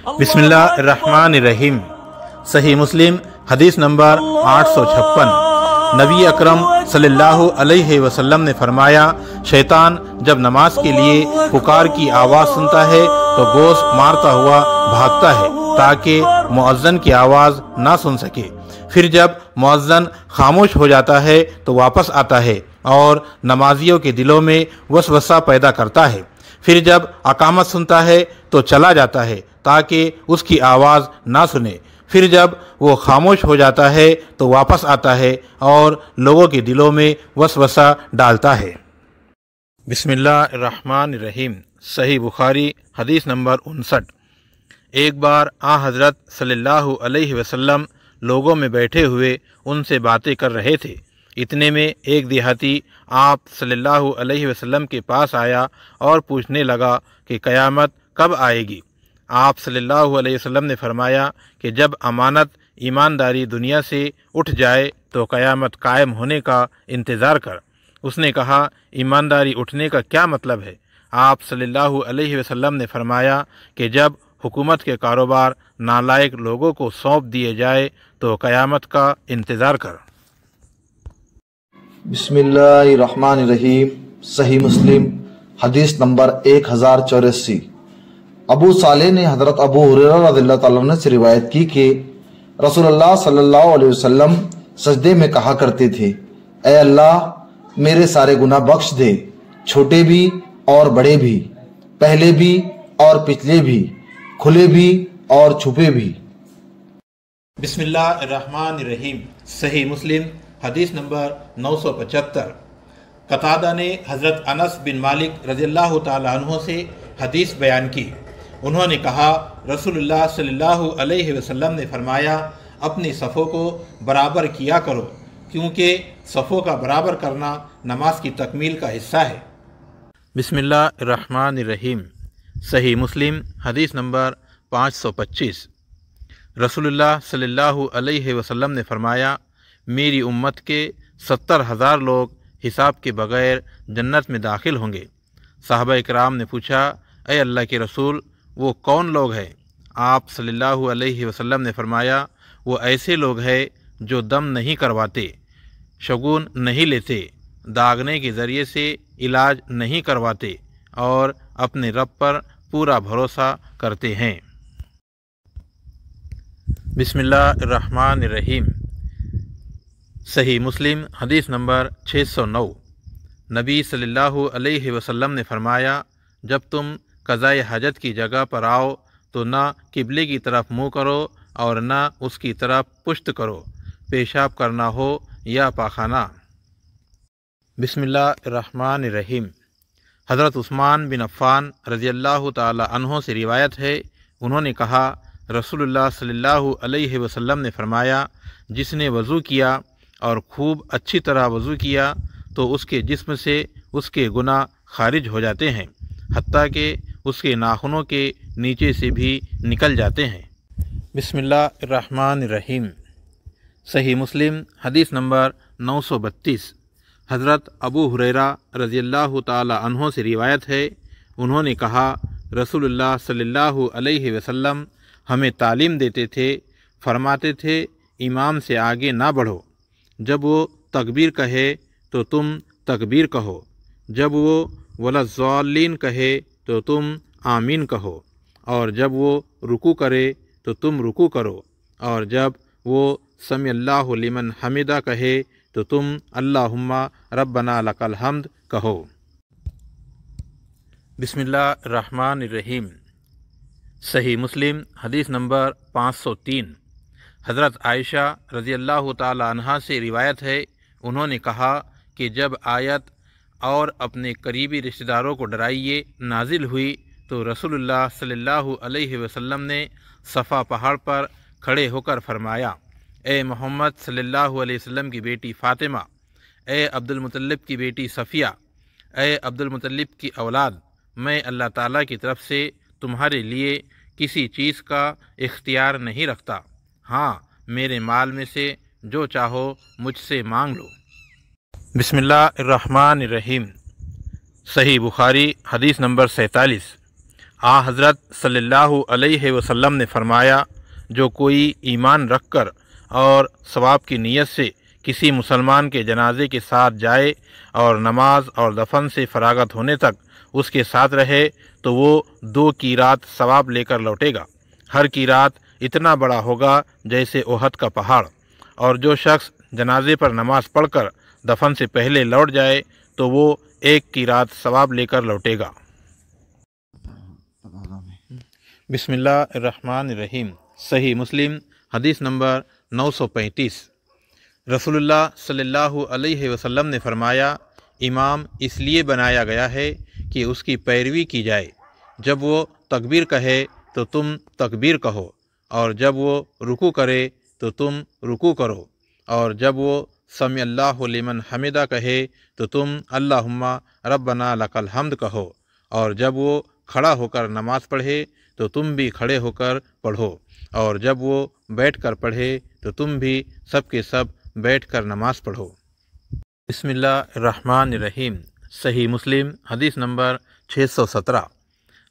बिस्मिल्लाहिर्रहमानिर्रहीम। सही मुस्लिम हदीस नंबर 856। नबी अकरम सल्लल्लाहु अलैहि वसल्लम ने फरमाया, शैतान जब नमाज के लिए पुकार की आवाज़ सुनता है तो गोश मारता हुआ भागता है ताकि मुअज्जन की आवाज़ ना सुन सके। फिर जब मुअज्जन खामोश हो जाता है तो वापस आता है और नमाजियों के दिलों में वसवसा पैदा करता है। फिर जब अकामत सुनता है तो चला जाता है ताकि उसकी आवाज़ ना सुने। फिर जब वो खामोश हो जाता है तो वापस आता है और लोगों के दिलों में वसवसा डालता है। बिस्मिल्लाहिर्रहमानिर्रहीम। सही बुखारी हदीस नंबर 59। एक बार आ हज़रत सल्लल्लाहु अलैहि वसल्लम लोगों में बैठे हुए उनसे बातें कर रहे थे। इतने में एक देहाती आप सल्लल्लाहु अलैहि वसल्लम के पास आया और पूछने लगा कि क़यामत कब आएगी। आप सल्लल्लाहु अलैहि वसल्लम ने फरमाया कि जब अमानत ईमानदारी दुनिया से उठ जाए तो क़यामत कायम होने का इंतज़ार कर। उसने कहा, ईमानदारी उठने का क्या मतलब है? आप सल्लल्लाहु अलैहि वसल्लम ने फरमाया कि जब हुकूमत के कारोबार नालायक लोगों को सौंप दिए जाए तो क़यामत का इंतज़ार कर। बिस्मिल्लाहिर्रहमानिर्रहीम। सही मुस्लिम हदीस नंबर 1084। अबू सालेह ने हज़रत अबू हुरैरा रज़ियल्लाहु ताला अन्हु से रिवायत की कि रसूलुल्लाह सल्लल्लाहु अलैहि वसल्लम सजदे में कहा करते थे, ऐ अल्लाह मेरे सारे गुनाह बख्श दे, छोटे भी और बड़े भी, पहले भी और पिछले भी, खुले भी और छुपे भी। बिस्मिल्लाहिर्रहमानिर्रहीम। सही मुस्लिम हदीस नंबर 975। कतादा ने हज़रत अनस बिन मालिक रज़ियल्लाहु ताला अन्हु से हदीस बयान की। उन्होंने कहा, रसूलुल्लाह सल्लल्लाहु अलैहि वसल्लम ने फरमाया, अपनी सफ़ों को बराबर किया करो क्योंकि सफ़ों का बराबर करना नमाज की तकमील का हिस्सा है। बिस्मिल्लाहिर्रहमानिर्रहीम। सही मुस्लिम हदीस नंबर 525। रसूलुल्लाह सल्लल्लाहु अलैहि वसल्लम ने फरमाया, मेरी उम्मत के 70,000 लोग हिसाब के बगैर जन्नत में दाखिल होंगे। सहाबा इकराम ने पूछा, ऐ अल्लाह के रसूल, वो कौन लोग हैं? आप सल्लल्लाहु अलैहि वसल्लम ने फरमाया, वो ऐसे लोग हैं जो दम नहीं करवाते, शगुन नहीं लेते, दागने के ज़रिए से इलाज नहीं करवाते और अपने रब पर पूरा भरोसा करते हैं। बिस्मिल्लाहिर्रहमानिर्रहीम। सही मुस्लिम हदीस नंबर 609। नबी सल्लल्लाहु अलैहि वसल्लम ने फरमाया, जब तुम क़ज़ाए हाजत की जगह पर आओ तो ना किबले की तरफ मुँह करो और ना उसकी तरफ पुश्त करो, पेशाब करना हो या पाखाना। बिस्मिल्लाहिर्रहमानिर्रहीम। हज़रत उस्मान बिन अफ़्फ़ान रज़ियल्लाहु ताला अन्हु से रिवायत है, उन्होंने कहा, रसूलुल्लाह सल्लल्लाहु अलैहि वसल्लम ने फरमाया, जिसने वज़ू किया और खूब अच्छी तरह वज़ू किया तो उसके जिस्म से उसके गुनाह खारिज हो जाते हैं, हत्ता कि उसके नाखूनों के नीचे से भी निकल जाते हैं। बिस्मिल्लाहिर्रहमानिर्रहीम। सही मुस्लिम हदीस नंबर 932। हज़रत अबू हुरैरा रज़ियल्लाहु ताला अन्हु से रिवायत है, उन्होंने कहा, रसूलुल्लाह सल्लल्लाहु अलैहि वसल्लम हमें तालीम देते थे, फरमाते थे, इमाम से आगे ना बढ़ो। जब वो तकबीर कहे तो तुम तकबीर कहो, जब वो वलज़्ज़ालीन कहे तो तुम आमीन कहो, और जब वो रुकू करे तो तुम रुकू करो, और जब वो समी अल्लाहु लिमन हमिदा कहे तो तुम अल्लाहुम्मा रब्बना लकल हम्द कहो। बिस्मिल्लाहिर्रहमानिर्रहीम। सही मुस्लिम हदीस नंबर 503। हज़रत आयशा रज़ियल्लाहु ताला अन्हा से रिवायत है, उन्होंने कहा कि जब आयत और अपने करीबी रिश्तेदारों को डराइए नाजिल हुई तो रसूलुल्लाह सल्लल्लाहु अलैहि वसल्लम ने सफ़ा पहाड़ पर खड़े होकर फरमाया, ए मोहम्मद सल्लल्लाहु अलैहि वसल्लम की बेटी फ़ातिमा, ए अब्दुल मुत्तलिब की बेटी सफ़िया, ए अब्दुल मुत्तलिब की औलाद, मैं अल्लाह ताला की तरफ से तुम्हारे लिए किसी चीज़ का इख्तियार नहीं रखता। हाँ, मेरे माल में से जो चाहो मुझसे मांग लो। बिस्मिल्लाहिर्रहमानिर्रहीम। सही बुखारी हदीस नंबर 47। आ हज़रत सल्लल्लाहु अलैहि वसल्लम ने फरमाया, जो कोई ईमान रख कर और सवाब की नीयत से किसी मुसलमान के जनाजे के साथ जाए और नमाज और दफन से फरागत होने तक उसके साथ रहे तो वो 2 कीरात सवाब लेकर लौटेगा। हर कीरात इतना बड़ा होगा जैसे ओहद का पहाड़। और जो शख्स जनाजे पर नमाज पढ़कर दफन से पहले लौट जाए तो वो 1 कीरात सवाब लेकर लौटेगा। बिस्मिल्लाहिर्रहमानिर्रहीम। सही मुस्लिम हदीस नंबर 935। रसूलुल्लाह सल्लल्लाहु अलैहि वसल्लम ने फरमाया, इमाम इसलिए बनाया गया है कि उसकी पैरवी की जाए। जब वो तकबीर कहे तो तुम तकबीर कहो, और जब वो रुकू करे तो तुम रुकू करो, और जब वो समी अल्लाहु लिमन हमिदा कहे तो तुम अल्लाहुम्मा रब्बना लकल हम्द कहो, और जब वो खड़ा होकर नमाज पढ़े तो तुम भी खड़े होकर पढ़ो, और जब वो बैठ कर पढ़े तो तुम भी सब के सब बैठ कर नमाज पढ़ो। बिस्मिल्लाहिर्रहमानिर्रहीम। सही मुस्लिम हदीस नंबर 617।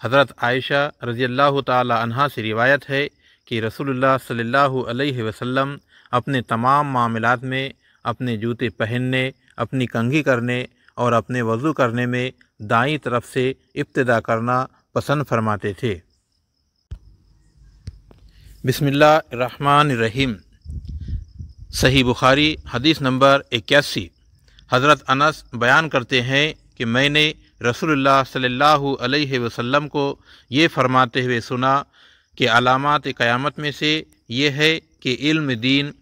हज़रत आयशा रज़ियल्लाहु ताला अन्हा से रिवायत है कि रसूलुल्लाह सल्लल्लाहु अलैहि वसल्लम अपने तमाम मामलात में अपने जूते पहनने, अपनी कंघी करने और अपने वज़ू करने में दाईं तरफ से इब्तिदा करना पसंद फरमाते थे। बिस्मिल्लाहिर्रहमानिर्रहीम। सही बुखारी हदीस नंबर 81। हज़रत अनस बयान करते हैं कि मैंने रसूलुल्लाह सल्लल्लाहु अलैहि वसल्लम को ये फरमाते हुए सुना कि अलामात क़यामत में से ये है कि इल्म दीन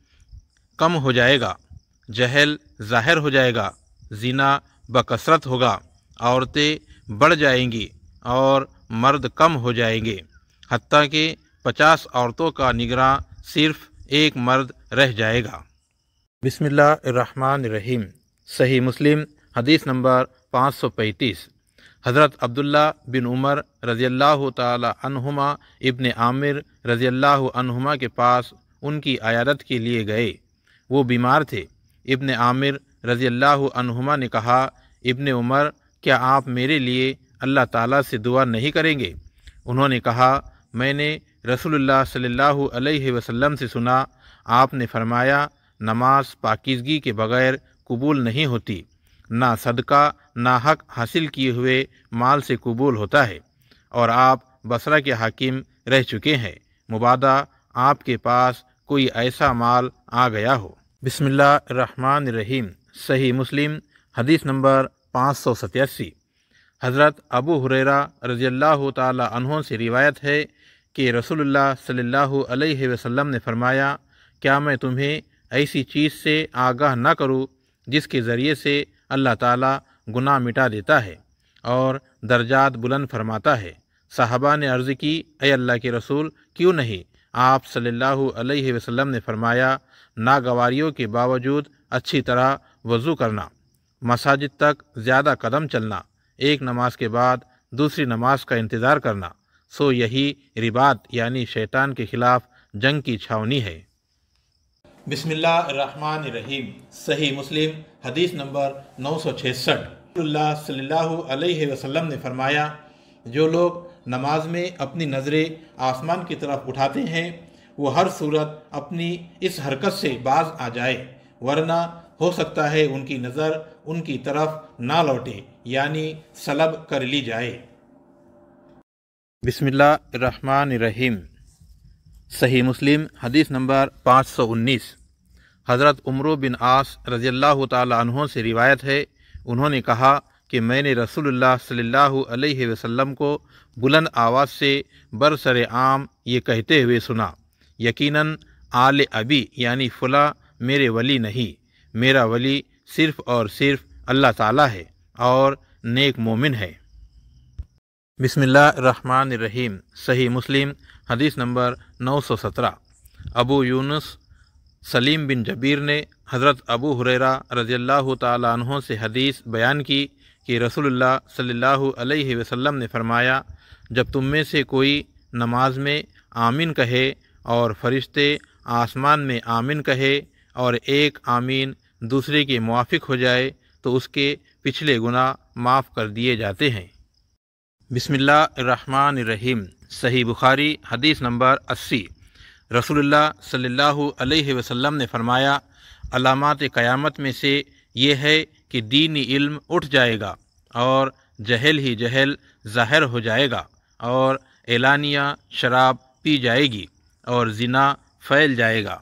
कम हो जाएगा, जहल ज़ाहिर हो जाएगा, ज़िना बकसरत होगा, औरतें बढ़ जाएंगी और मर्द कम हो जाएंगे, हत्ता कि 50 औरतों का निगरां सिर्फ़ एक मर्द रह जाएगा। बिस्मिल्लाहिर्रहमानिर्रहीम। सही मुस्लिम हदीस नंबर 535। हज़रत अब्दुल्ला बिन उमर रज़ियल्लाहु ताला अन्हुमा इब्न आमिर रज़ियल्लाहु अन्हुमा के पास उनकी अयादत के लिए गए। वो बीमार थे। इब्न आमिर रज़ियल्लाहु अन्हुमा ने कहा, इब्न उमर, क्या आप मेरे लिए अल्लाह ताला से दुआ नहीं करेंगे? उन्होंने कहा, मैंने रसूलुल्लाह सल्लल्लाहु अलैहि वसल्लम से सुना, आपने फरमाया, नमाज पाकीज़गी के बग़ैर कबूल नहीं होती, ना सदका ना हक हासिल किए हुए माल से कबूल होता है, और आप बसरा के हाकिम रह चुके हैं, मुबादा आपके पास कोई ऐसा माल आ गया हो। बिस्मिल्लाहिर्रहमानिर्रहीम। सही मुस्लिम हदीस नंबर 587। हज़रत अबू हुरैरा रज़ियल्लाहु ताला अन्हु से रिवायत है कि रसूलुल्लाह सल्लल्लाहु अलैहि वसल्लम ने फरमाया, क्या मैं तुम्हें ऐसी चीज़ से आगाह न करूं जिसके ज़रिए से अल्लाह ताला गुनाह मिटा देता है और दर्जात बुलंद फरमाता है। सहाबा ने अर्ज़ की, ऐ अल्लाह के रसूल, क्यों नहीं? आप सल्लल्लाहु अलैहि वसल्लम ने फरमाया, नागवारियों के बावजूद अच्छी तरह वज़ू करना, मसाजिद तक ज़्यादा कदम चलना, एक नमाज के बाद दूसरी नमाज का इंतज़ार करना, सो यही रिबात यानी शैतान के ख़िलाफ़ जंग की छावनी है। बिस्मिल्लाहिर्रहमानिर्रहीम। सही मुस्लिम हदीस नंबर 966। रसूलुल्लाह सल्लल्लाहु अलैहि वसल्लम ने फरमाया, जो लोग नमाज में अपनी नज़रें आसमान की तरफ उठाते हैं वो हर सूरत अपनी इस हरकत से बाज आ जाए, वरना हो सकता है उनकी नज़र उनकी तरफ ना लौटे, यानी सलब कर ली जाए। बिस्मिल्लाहिर्रहमानिर्रहीम। सही मुस्लिम हदीस नंबर 519। हज़रत उमर बिन आस रज़ियल्लाहु ताला अन्हु से रिवायत है, उन्होंने कहा कि मैंने रसूलुल्लाह सल्लल्लाहु अलैहि वसल्लम को बुलंद आवाज़ से बरसरे आम ये कहते हुए सुना, यकीनन आले अबी यानी फ़ुला मेरे वली नहीं, मेरा वली सिर्फ़ और सिर्फ अल्लाह ताला है और नेक मोमिन है। बिस्मिल्लाहिर्रहमानिर्रहीम। सही मुस्लिम हदीस नंबर 917। अबू यूनुस सलीम बिन जबीर ने हज़रत अबू हुरैरा रज़ियल्लाहु ताला अन्हु से हदीस बयान की कि रसूलुल्लाह सल्लल्लाहु अलैहि वसल्लम ने फरमाया, जब तुम में से कोई नमाज में आमीन कहे और फरिश्ते आसमान में आमीन कहे और एक आमीन दूसरे के मुआफिक हो जाए तो उसके पिछले गुनाह माफ़ कर दिए जाते हैं। بسم اللہ الرحمن الرحیم۔ صحیح بخاری حدیث نمبر 80۔ رسول اللہ صلی اللہ علیہ وسلم نے فرمایا، علامات قیامت میں سے یہ ہے کہ دینی علم اٹھ جائے گا اور جہل ہی جہل ظاہر ہو جائے گا، اور اعلانیہ شراب پی جائے گی اور زنا پھیل جائے گا۔